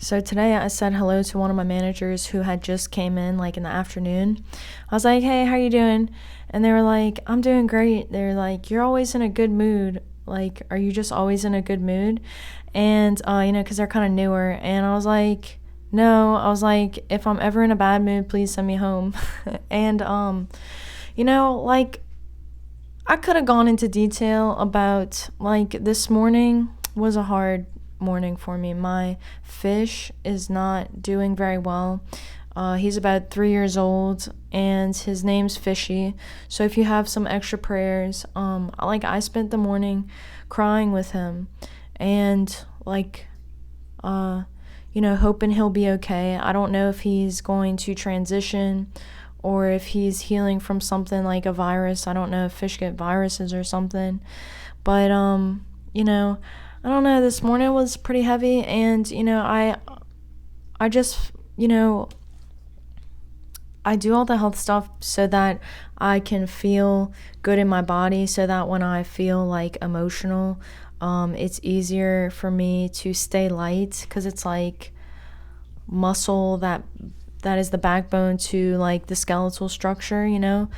So today I said hello to one of my managers who had just came in like in the afternoon. I was like, "Hey, how you doing?" And they were like, "I'm doing great." They're like, "You're always in a good mood. Like, are you just always in a good mood?" And because they're kind of newer, and I was like, "No." I was like, "If I'm ever in a bad mood, please send me home." And like I could have gone into detail about like this morning was a hard morning for me. My fish is not doing very well. He's about 3 years old and his name's Fishy. So if you have some extra prayers, I spent the morning crying with him and hoping he'll be okay. I don't know if he's going to transition or if he's healing from something like a virus. I don't know if fish get viruses or something. But I don't know, this morning was pretty heavy, and I just I do all the health stuff so that I can feel good in my body, so that when I feel like emotional, it's easier for me to stay light, because it's like muscle that is the backbone to like the skeletal structure.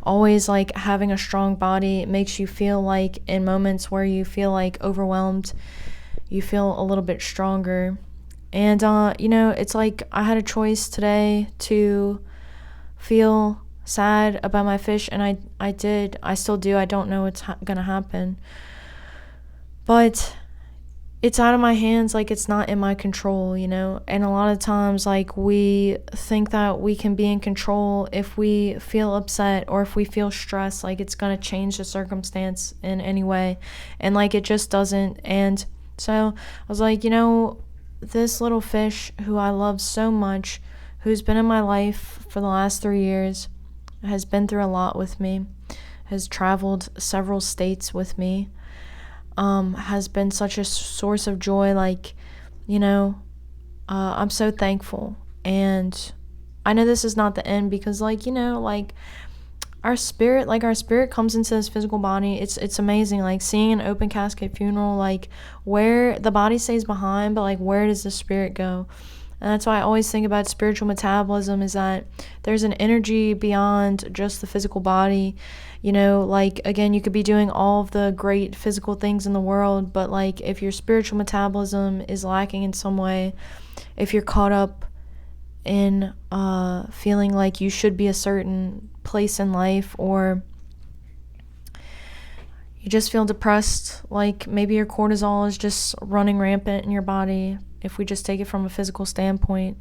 Always like having a strong body makes you feel like in moments where you feel like overwhelmed, you feel a little bit stronger. And it's like I had a choice today to feel sad about my fish, and I did. I still do. I don't know what's gonna happen, but it's out of my hands. Like, it's not in my control. And a lot of times, like, we think that we can be in control if we feel upset or if we feel stressed, like it's gonna change the circumstance in any way, and like it just doesn't. And so I was like, this little fish who I love so much, who's been in my life for the last 3 years, has been through a lot with me, has traveled several states with me, has been such a source of joy. I'm so thankful. And I know this is not the end, because our spirit comes into this physical body. It's amazing, like seeing an open casket funeral, like where the body stays behind, but like where does the spirit go? And that's why I always think about spiritual metabolism, is that there's an energy beyond just the physical body. Again, you could be doing all of the great physical things in the world, but like if your spiritual metabolism is lacking in some way, if you're caught up in feeling like you should be a certain place in life, or you just feel depressed, like maybe your cortisol is just running rampant in your body, if we just take it from a physical standpoint.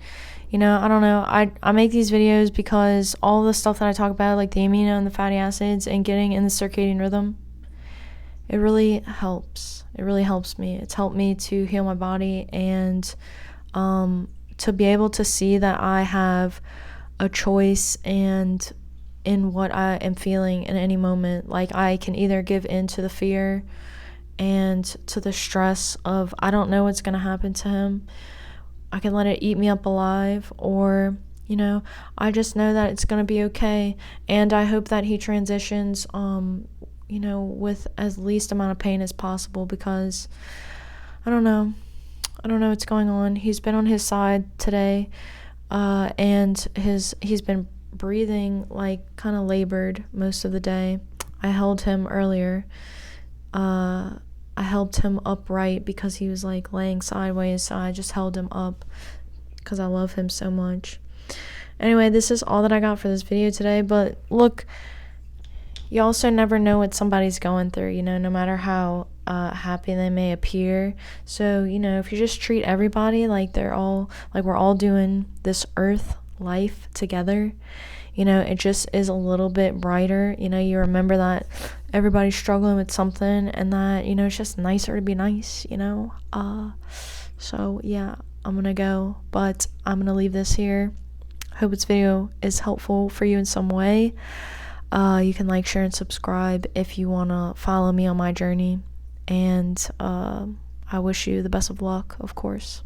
I don't know. I make these videos because all the stuff that I talk about, like the amino and the fatty acids and getting in the circadian rhythm, it really helps. It really helps me. It's helped me to heal my body, and to be able to see that I have a choice and in what I am feeling in any moment. Like, I can either give in to the fear and to the stress of I don't know what's going to happen to him. I can let it eat me up alive, or I just know that it's going to be okay, and I hope that he transitions with as least amount of pain as possible, because I don't know what's going on. He's been on his side today, and he's been breathing like kind of labored most of the day. I held him earlier. I helped him upright because he was like laying sideways, so I just held him up because I love him so much. Anyway, this is all that I got for this video today, but look, you also never know what somebody's going through, no matter how happy they may appear. So, if you just treat everybody like we're all doing this earth life together, it just is a little bit brighter. You remember that everybody's struggling with something, and that, it's just nicer to be nice, so yeah, I'm gonna go, but I'm gonna leave this here. Hope this video is helpful for you in some way. You can like, share, and subscribe if you want to follow me on my journey, and I wish you the best of luck, of course.